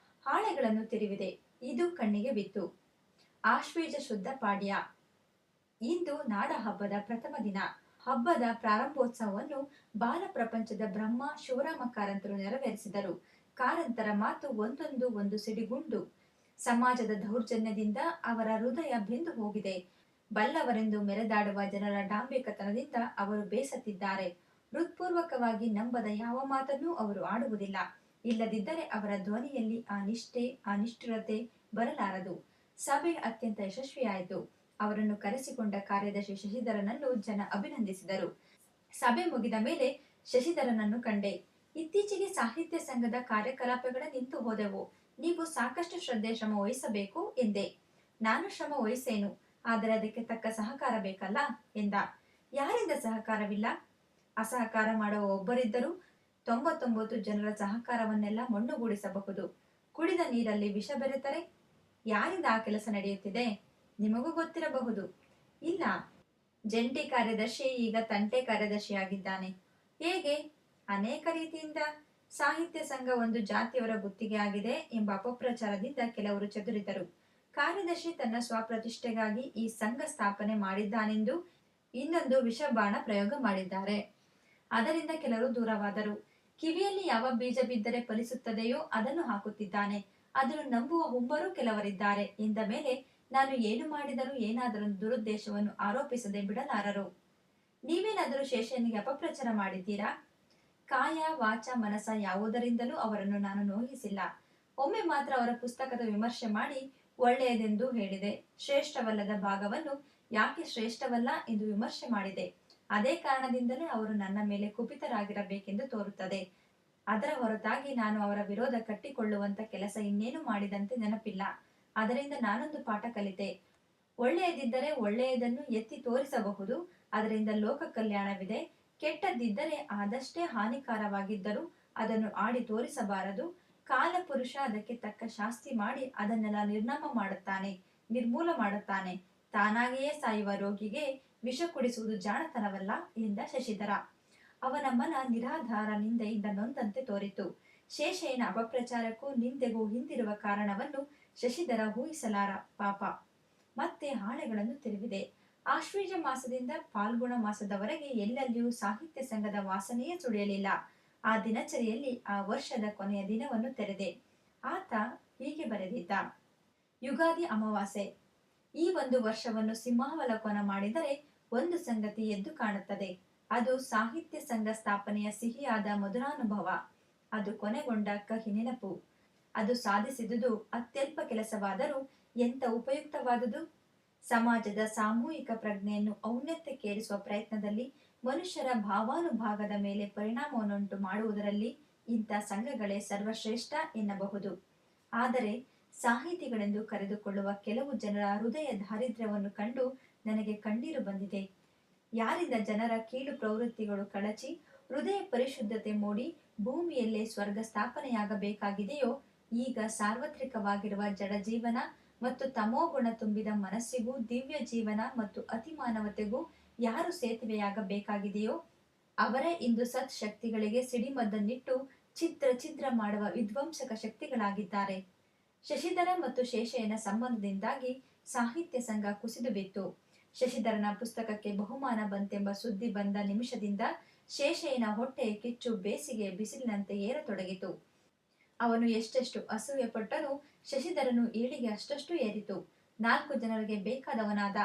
ಹಾಳೆಗಳನ್ನು ತಿರುವಿದೆ. ಇದು ಕಣ್ಣಿಗೆ ಬಿತ್ತು. ಆಶ್ವೇಜ ಶುದ್ಧ ಪಾಡ್ಯ. ಇಂದು ನಾಡ ಹಬ್ಬದ ಪ್ರಥಮ ದಿನ. ಹಬ್ಬದ ಪ್ರಾರಂಭೋತ್ಸವವನ್ನು ಬಾಲ ಪ್ರಪಂಚದ ಬ್ರಹ್ಮ ಶಿವರಾಮ ಕಾರಂತರು ನೆರವೇರಿಸಿದರು. ಕಾರಂತರ ಮಾತು ಒಂದೊಂದು ಒಂದು ಸಿಡಿಗುಂಡು. ಸಮಾಜದ ದೌರ್ಜನ್ಯದಿಂದ ಅವರ ಹೃದಯ ಬೆಂದು ಹೋಗಿದೆ. ಬಲ್ಲವರೆಂದು ಮೆರೆದಾಡುವ ಜನರ ಡಾಂಬಿಕತನದಿಂದ ಅವರು ಬೇಸತ್ತಿದ್ದಾರೆ. ಹೃತ್ಪೂರ್ವಕವಾಗಿ ನಂಬದ ಯಾವ ಮಾತನ್ನೂ ಅವರು ಆಡುವುದಿಲ್ಲ. ಇಲ್ಲದಿದ್ದರೆ ಅವರ ಧ್ವನಿಯಲ್ಲಿ ಆ ನಿಷ್ಠೆ, ಆ ನಿಷ್ಠುರತೆ ಬರಲಾರದು. ಸಭೆ ಅತ್ಯಂತ ಯಶಸ್ವಿಯಾಯಿತು. ಅವರನ್ನು ಕರೆಸಿಕೊಂಡ ಕಾರ್ಯದರ್ಶಿ ಶಶಿಧರನನ್ನು ಜನ ಅಭಿನಂದಿಸಿದರು. ಸಭೆ ಮುಗಿದ ಮೇಲೆ ಶಶಿಧರನನ್ನು ಕಂಡೆ. ಇತ್ತೀಚೆಗೆ ಸಾಹಿತ್ಯ ಸಂಘದ ಕಾರ್ಯಕಲಾಪಗಳೇ ನಿಂತು ಹೋದೆವು. ನೀವು ಸಾಕಷ್ಟು ಶ್ರದ್ಧೆ ಶ್ರಮ ವಹಿಸಬೇಕು ಎಂದೆ. ನಾನು ಶ್ರಮ ವಹಿಸೇನು, ಆದರೆ ಅದಕ್ಕೆ ತಕ್ಕ ಸಹಕಾರ ಬೇಕಲ್ಲ ಎಂದ. ಯಾರಿಂದ ಸಹಕಾರವಿಲ್ಲ? ಅಸಹಕಾರ ಮಾಡುವ ಒಬ್ಬರಿದ್ದರೂ 99 ಜನರ ಸಹಕಾರವನ್ನೆಲ್ಲ ಮಣ್ಣುಗೂಡಿಸಬಹುದು. ಕುಡಿದ ನೀರಲ್ಲಿ ವಿಷ ಬೆರೆತರೆ ಯಾರಿಂದ ಆ ಕೆಲಸ ನಡೆಯುತ್ತಿದೆ? ನಿಮಗೂ ಗೊತ್ತಿರಬಹುದು. ಇಲ್ಲ, ಜಂಟಿ ಕಾರ್ಯದರ್ಶಿ ಈಗ ತಂಟೆ ಕಾರ್ಯದರ್ಶಿಯಾಗಿದ್ದಾನೆ. ಹೇಗೆ? ಅನೇಕ ರೀತಿಯಿಂದ. ಸಾಹಿತ್ಯ ಸಂಘ ಒಂದು ಜಾತಿಯವರ ಗುತ್ತಿಗೆ ಆಗಿದೆ ಎಂಬ ಅಪಪ್ರಚಾರದಿಂದ ಕೆಲವರು ಚದುರಿದರು. ಕಾರ್ಯದರ್ಶಿ ತನ್ನ ಸ್ವಪ್ರತಿಷ್ಠೆಗಾಗಿ ಈ ಸಂಘ ಸ್ಥಾಪನೆ ಮಾಡಿದ್ದಾನೆಂದು ಇನ್ನೊಂದು ವಿಷಬಾಣ ಪ್ರಯೋಗ ಮಾಡಿದ್ದಾರೆ. ಅದರಿಂದ ಕೆಲವರು ದೂರವಾದರು. ಕಿವಿಯಲ್ಲಿ ಯಾವ ಬೀಜ ಬಿದ್ದರೆ ಫಲಿಸುತ್ತದೆಯೋ ಅದನ್ನು ಹಾಕುತ್ತಿದ್ದಾನೆ. ಅದನ್ನು ನಂಬುವ ಹುಂಬರೂ ಕೆಲವರಿದ್ದಾರೆ ಎಂದ ಮೇಲೆ ನಾನು ಏನು ಮಾಡಿದರೂ ಏನಾದರೂ ದುರುದ್ದೇಶವನ್ನು ಆರೋಪಿಸದೆ ಬಿಡಲಾರರು. ನೀವೇನಾದರೂ ಶೇಷನಿಗೆ ಅಪಪ್ರಚಾರ ಮಾಡಿದ್ದೀರಾ? ಕಾಯ ವಾಚ ಮನಸ ಯಾವುದರಿಂದಲೂ ಅವರನ್ನು ನಾನು ನೋಯಿಸಿಲ್ಲ. ಒಮ್ಮೆ ಮಾತ್ರ ಅವರ ಪುಸ್ತಕದ ವಿಮರ್ಶೆ ಮಾಡಿ ಒಳ್ಳೆಯದೆಂದು ಹೇಳಿದೆ. ಶ್ರೇಷ್ಠವಲ್ಲದ ಭಾಗವನ್ನು ಯಾಕೆ ಶ್ರೇಷ್ಠವಲ್ಲ ಎಂದು ವಿಮರ್ಶೆ ಮಾಡಿದೆ. ಅದೇ ಕಾರಣದಿಂದಲೇ ಅವರು ನನ್ನ ಮೇಲೆ ಕುಪಿತರಾಗಿರಬೇಕೆಂದು ತೋರುತ್ತದೆ. ಅದರ ಹೊರತಾಗಿ ನಾನು ಅವರ ವಿರೋಧ ಕಟ್ಟಿಕೊಳ್ಳುವಂತ ಕೆಲಸ ಇನ್ನೇನು ಮಾಡಿದಂತೆ ನೆನಪಿಲ್ಲ. ಅದರಿಂದ ನಾನೊಂದು ಪಾಠ ಕಲಿತೆ. ಒಳ್ಳೆಯದಿದ್ದರೆ ಒಳ್ಳೆಯದನ್ನು ಎತ್ತಿ ತೋರಿಸಬಹುದು, ಅದರಿಂದ ಲೋಕ ಕಲ್ಯಾಣವಿದೆ. ಕೆಟ್ಟದ್ದಿದ್ದರೆ ಆದಷ್ಟೇ ಹಾನಿಕಾರವಾಗಿದ್ದರೂ ಅದನ್ನು ಆಡಿ ತೋರಿಸಬಾರದು. ಕಾಲಪುರುಷ ಅದಕ್ಕೆ ತಕ್ಕ ಶಾಸ್ತಿ ಮಾಡಿ ಅದನ್ನೆಲ್ಲ ನಿರ್ಮೂಲ ಮಾಡುತ್ತಾನೆ. ತಾನಾಗಿಯೇ ಸಾಯುವ ರೋಗಿಗೆ ವಿಷ ಕುಡಿಸುವುದು ಜಾಣತನವಲ್ಲ ಎಂದ ಶಶಿಧರ. ಅವನ ಮನ ನಿರಾಧಾರ ನಿಂದೆಯಿಂದ ನೊಂದಂತೆ ತೋರಿತು. ಶೇಷಯ್ಯನ ಅಪಪ್ರಚಾರಕ್ಕೂ ನಿಂದೆಗೂ ಹಿಂದಿರುವ ಕಾರಣವನ್ನು ಶಶಿಧರ ಊಹಿಸಲಾರ. ಪಾಪ ಮತ್ತೆ ಹಾಳೆಗಳನ್ನು ತಿರುವಿದೆ. ಆಶ್ವೀಜ ಮಾಸದಿಂದ ಫಾಲ್ಗುಣ ಮಾಸದವರೆಗೆ ಎಲ್ಲೆಲ್ಲಿಯೂ ಸಾಹಿತ್ಯ ಸಂಘದ ವಾಸನೆಯೇ ಸುಳಿಯಲಿಲ್ಲ. ಆ ದಿನಚರಿಯಲ್ಲಿ ಆ ವರ್ಷದ ಕೊನೆಯ ದಿನವನ್ನು ತೆರೆದೆ. ಆತ ಹೀಗೆ ಬರೆದಿದ್ದ: ಯುಗಾದಿ ಅಮಾವಾಸ್ಯೆ. ಈ ಒಂದು ವರ್ಷವನ್ನು ಸಿಂಹಾವಲೋಕನ ಮಾಡಿದರೆ ಒಂದು ಸಂಗತಿ ಎದ್ದು ಕಾಣುತ್ತದೆ. ಅದು ಸಾಹಿತ್ಯ ಸಂಘ ಸ್ಥಾಪನೆಯ ಸಿಹಿಯಾದ ಮಧುರಾನುಭವ. ಅದು ಕೊನೆಗೊಂಡ ಕಹಿ ನೆನಪು. ಅದು ಸಾಧಿಸಿದುದು ಅತ್ಯಲ್ಪ ಕೆಲಸವಾದರೂ ಎಂತ ಉಪಯುಕ್ತವಾದುದು. ಸಮಾಜದ ಸಾಮೂಹಿಕ ಪ್ರಜ್ಞೆಯನ್ನು ಔನ್ನತ್ಯಕ್ಕೇರಿಸುವ ಪ್ರಯತ್ನದಲ್ಲಿ ಮನುಷ್ಯರ ಭಾವಾನುಭಾಗದ ಮೇಲೆ ಪರಿಣಾಮವನ್ನುಂಟು ಮಾಡುವುದರಲ್ಲಿ ಇಂಥ ಸಂಘಗಳೇ ಸರ್ವಶ್ರೇಷ್ಠ ಎನ್ನಬಹುದು. ಆದರೆ ಸಾಹಿತಿಗಳೆಂದು ಕರೆದುಕೊಳ್ಳುವ ಕೆಲವು ಜನರ ಹೃದಯ ದಾರಿದ್ರ್ಯವನ್ನು ಕಂಡು ನನಗೆ ಕಣ್ಣೀರು ಬಂದಿದೆ. ಯಾರಿಂದ ಜನರ ಕೀಳು ಪ್ರವೃತ್ತಿಗಳು ಕಳಚಿ ಹೃದಯ ಪರಿಶುದ್ಧತೆ ಮೂಡಿ ಭೂಮಿಯಲ್ಲೇ ಸ್ವರ್ಗ ಸ್ಥಾಪನೆಯಾಗಬೇಕಾಗಿದೆಯೋ, ಈಗ ಸಾರ್ವತ್ರಿಕವಾಗಿರುವ ಜಡಜೀವನ ಮತ್ತು ತಮೋಗುಣ ತುಂಬಿದ ಮನಸ್ಸಿಗೂ ದಿವ್ಯ ಜೀವನ ಮತ್ತು ಅತಿಮಾನವತೆಗೂ ಯಾರು ಸೇತುವೆಯಾಗಬೇಕಾಗಿದೆಯೋ ಅವರೇ ಇಂದು ಸತ್ ಶಕ್ತಿಗಳಿಗೆ ಸಿಡಿಮದ್ದನ್ನಿಟ್ಟು ಛಿದ್ರ ಛಿದ್ರ ಮಾಡುವ ವಿಧ್ವಂಸಕ ಶಕ್ತಿಗಳಾಗಿದ್ದಾರೆ. ಶಶಿಧರ ಮತ್ತು ಶೇಷಯ್ಯನ ಸಂಬಂಧದಿಂದಾಗಿ ಸಾಹಿತ್ಯ ಸಂಘ ಕುಸಿದು ಬಿತ್ತು. ಶಶಿಧರನ ಪುಸ್ತಕಕ್ಕೆ ಬಹುಮಾನ ಬಂತೆಂಬ ಸುದ್ದಿ ಬಂದ ನಿಮಿಷದಿಂದ ಶೇಷಯ್ಯನ ಹೊಟ್ಟೆಯ ಕಿಚ್ಚು ಬೇಸಿಗೆ ಬಿಸಿಲಿನಂತೆ ಏರತೊಡಗಿತು. ಅವನು ಎಷ್ಟೆಷ್ಟು ಅಸೂಯೆ ಪಟ್ಟರೂ ಶಶಿಧರನು ಏಳಿಗೆ ಅಷ್ಟಷ್ಟು ಏರಿತು. 4 ಜನರಿಗೆ ಬೇಕಾದವನಾದ.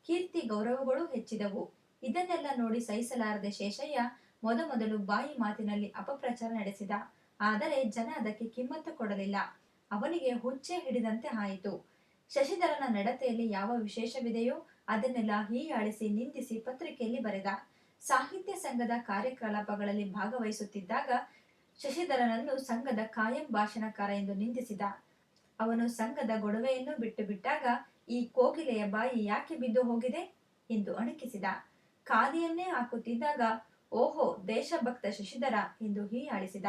ಕೀರ್ತಿ ಗೌರವಗಳೂ ಹೆಚ್ಚಿದವು. ಇದನ್ನೆಲ್ಲ ನೋಡಿ ಸಹಿಸಲಾರದೆ ಶೇಷಯ್ಯ ಮೊದಮೊದಲು ಬಾಯಿ ಮಾತಿನಲ್ಲಿ ಅಪಪ್ರಚಾರ ನಡೆಸಿದ. ಆದರೆ ಜನ ಅದಕ್ಕೆ ಕಿಮ್ಮತ್ತು ಕೊಡಲಿಲ್ಲ. ಅವನಿಗೆ ಹುಚ್ಚೆ ಹಿಡಿದಂತೆ ಆಯಿತು. ಶಶಿಧರನ ನಡತೆಯಲ್ಲಿ ಯಾವ ವಿಶೇಷವಿದೆಯೋ ಅದನ್ನೆಲ್ಲ ಹೀಯಾಳಿಸಿ ನಿಂದಿಸಿ ಪತ್ರಿಕೆಯಲ್ಲಿ ಬರೆದ. ಸಾಹಿತ್ಯ ಸಂಘದ ಕಾರ್ಯಕಲಾಪಗಳಲ್ಲಿ ಭಾಗವಹಿಸುತ್ತಿದ್ದಾಗ ಶಶಿಧರನನ್ನು ಸಂಘದ ಕಾಯಂ ಭಾಷಣಕಾರ ಎಂದು ನಿಂದಿಸಿದ. ಅವನು ಸಂಘದ ಗೊಡವೆಯನ್ನು ಬಿಟ್ಟು ಬಿಟ್ಟಾಗ ಈ ಕೋಗಿಲೆಯ ಬಾಯಿ ಯಾಕೆ ಬಿದ್ದು ಹೋಗಿದೆ ಎಂದು ಅಣಕಿಸಿದ. ಖಾದಿಯನ್ನೇ ಹಾಕುತ್ತಿದ್ದಾಗ ಓಹೋ ದೇಶಭಕ್ತ ಶಶಿಧರ ಎಂದು ಹೀಯಾಳಿಸಿದ.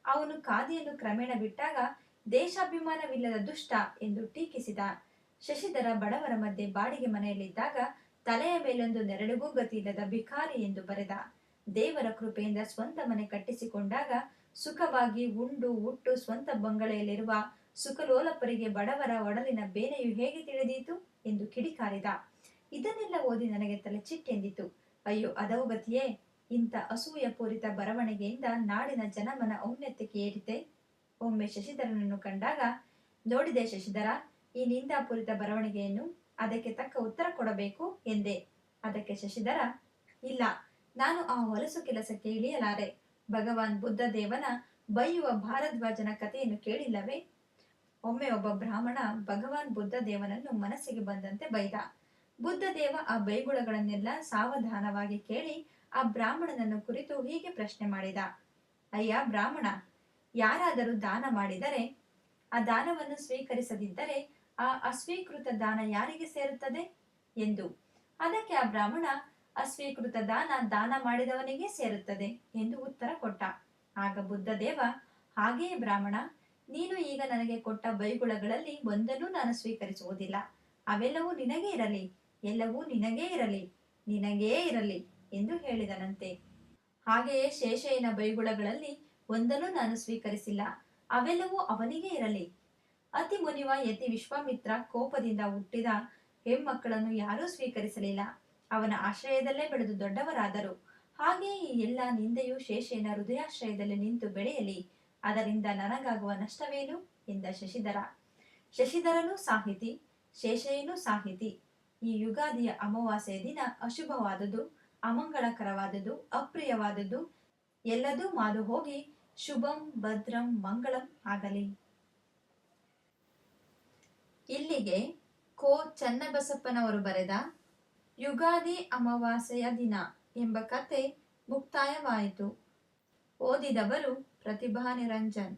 ಅವನು ಖಾದಿಯನ್ನು ಕ್ರಮೇಣ ಬಿಟ್ಟಾಗ ದೇಶಾಭಿಮಾನವಿಲ್ಲದ ದುಷ್ಟ ಎಂದು ಟೀಕಿಸಿದ. ಶಶಿಧರ ಬಡವರ ಮಧ್ಯೆ ಬಾಡಿಗೆ ಮನೆಯಲ್ಲಿದ್ದಾಗ ತಲೆಯ ಮೇಲೊಂದು ನೆರಳಿಗೂ ಗತಿಯಿಲ್ಲದ ಭಿಕಾರಿ ಎಂದು ಬರೆದ. ದೇವರ ಕೃಪೆಯಿಂದ ಸ್ವಂತ ಮನೆ ಕಟ್ಟಿಸಿಕೊಂಡಾಗ ಸುಖವಾಗಿ ಉಂಡು ಉಟ್ಟು ಸ್ವಂತ ಬಂಗಲೆಯಲ್ಲಿರುವ ಸುಖಲೋಲಪರಿಗೆ ಬಡವರ ಒಡಲಿನ ಬೇನೆಯು ಹೇಗೆ ತಿಳಿದೀತು ಎಂದು ಕಿಡಿಕಾರಿದ. ಇದನ್ನೆಲ್ಲ ಓದಿ ನನಗೆ ತಲೆ ಚಿಟ್ಟೆಂದಿತು. ಅಯ್ಯೋ ಅದವಗತಿಯೇ, ಇಂಥ ಅಸೂಯ ಪೂರಿತ ಬರವಣಿಗೆಯಿಂದ ನಾಡಿನ ಜನಮನ ಔನ್ನತ್ಯಕ್ಕೆ ಏರಿತೆ. ಒಮ್ಮೆ ಶಶಿಧರನನ್ನು ಕಂಡಾಗ, ನೋಡಿದೆ ಶಶಿಧರ, ಈ ನಿಂದಾಪೂರಿತ ಬರವಣಿಗೆಯನ್ನು, ಅದಕ್ಕೆ ತಕ್ಕ ಉತ್ತರ ಕೊಡಬೇಕು ಎಂದೆ. ಅದಕ್ಕೆ ಶಶಿಧರ, ಇಲ್ಲ, ನಾನು ಆ ಹೊಲಸು ಕೆಲಸಕ್ಕೆ ಇಳಿಯಲಾರೆ. ಭಗವಾನ್ ಬುದ್ಧ ದೇವನ ಬೈಯುವ ಭಾರದ್ವಾಜನ ಕಥೆಯನ್ನು ಕೇಳಿಲ್ಲವೇ? ಒಮ್ಮೆ ಒಬ್ಬ ಬ್ರಾಹ್ಮಣ ಭಗವಾನ್ ಬುದ್ಧ ದೇವನನ್ನು ಮನಸ್ಸಿಗೆ ಬಂದಂತೆ ಬೈದ. ಬುದ್ಧ ದೇವ ಆ ಬೈಗುಳಗಳನ್ನೆಲ್ಲ ಸಾವಧಾನವಾಗಿ ಕೇಳಿ ಆ ಬ್ರಾಹ್ಮಣನನ್ನು ಕುರಿತು ಹೀಗೆ ಪ್ರಶ್ನೆ ಮಾಡಿದ: ಅಯ್ಯ ಬ್ರಾಹ್ಮಣ, ಯಾರಾದರೂ ದಾನ ಮಾಡಿದರೆ ಆ ದಾನವನ್ನು ಸ್ವೀಕರಿಸದಿದ್ದರೆ ಆ ಅಸ್ವೀಕೃತ ದಾನ ಯಾರಿಗೆ ಸೇರುತ್ತದೆ ಎಂದು. ಅದಕ್ಕೆ ಆ ಬ್ರಾಹ್ಮಣ, ಅಸ್ವೀಕೃತ ದಾನ ಮಾಡಿದವನಿಗೆ ಸೇರುತ್ತದೆ ಎಂದು ಉತ್ತರ ಕೊಟ್ಟ. ಆಗ ಬುದ್ಧದೇವ, ಹಾಗೆಯೇ ಬ್ರಾಹ್ಮಣ, ನೀನು ಈಗ ನನಗೆ ಕೊಟ್ಟ ಬೈಗುಳಗಳಲ್ಲಿ ಒಂದನ್ನೂ ನಾನು ಸ್ವೀಕರಿಸುವುದಿಲ್ಲ. ಅವೆಲ್ಲವೂ ನಿನಗೇ ಇರಲಿ, ಎಲ್ಲವೂ ನಿನಗೇ ಇರಲಿ, ನಿನಗೇ ಇರಲಿ ಎಂದು ಹೇಳಿದನಂತೆ. ಹಾಗೆಯೇ ಶೇಷಯ್ಯನ ಬೈಗುಳಗಳಲ್ಲಿ ಒಂದನ್ನೂ ನಾನು ಸ್ವೀಕರಿಸಿಲ್ಲ, ಅವೆಲ್ಲವೂ ಅವನಿಗೇ ಇರಲಿ. ಅತಿ ಮುನಿವ ಯತಿ ವಿಶ್ವಾಮಿತ್ರ ಕೋಪದಿಂದ ಹುಟ್ಟಿದ ಹೆಣ್ಮಕ್ಕಳನ್ನು ಯಾರೂ ಸ್ವೀಕರಿಸಲಿಲ್ಲ. ಅವನ ಆಶ್ರಯದಲ್ಲೇ ಬೆಳೆದು ದೊಡ್ಡವರಾದರು. ಹಾಗೆಯೇ ಈ ಎಲ್ಲ ನಿಂದೆಯು ಶೇಷಯ್ಯನ ಹೃದಯಾಶ್ರಯದಲ್ಲಿ ನಿಂತು ಬೆಳೆಯಲಿ. ಅದರಿಂದ ನನಗಾಗುವ ನಷ್ಟವೇನು? ಎಂದ ಶಶಿಧರ. ಶಶಿಧರನೂ ಸಾಹಿತಿ, ಶೇಷಯ್ಯನೂ ಸಾಹಿತಿ. ಈ ಯುಗಾದಿಯ ಅಮಾವಾಸ್ಯೆಯ ದಿನ ಅಶುಭವಾದುದು, ಅಮಂಗಳಕರವಾದುದು, ಅಪ್ರಿಯವಾದುದು ಎಲ್ಲದೂ ಮಾದು ಹೋಗಿ ಶುಭಂ ಭದ್ರಂ ಮಂಗಳಂ ಆಗಲಿ. ಇಲ್ಲಿಗೆ ಕೋ ಚನ್ನಬಸಪ್ಪನವರು ಬರೆದ ಯುಗಾದಿ ಅಮಾವಾಸ್ಯೆಯ ದಿನ ಎಂಬ ಕತೆ ಮುಕ್ತಾಯವಾಯಿತು. ಓದಿದವರು ಪ್ರತಿಭಾ ನಿರಂಜನ್.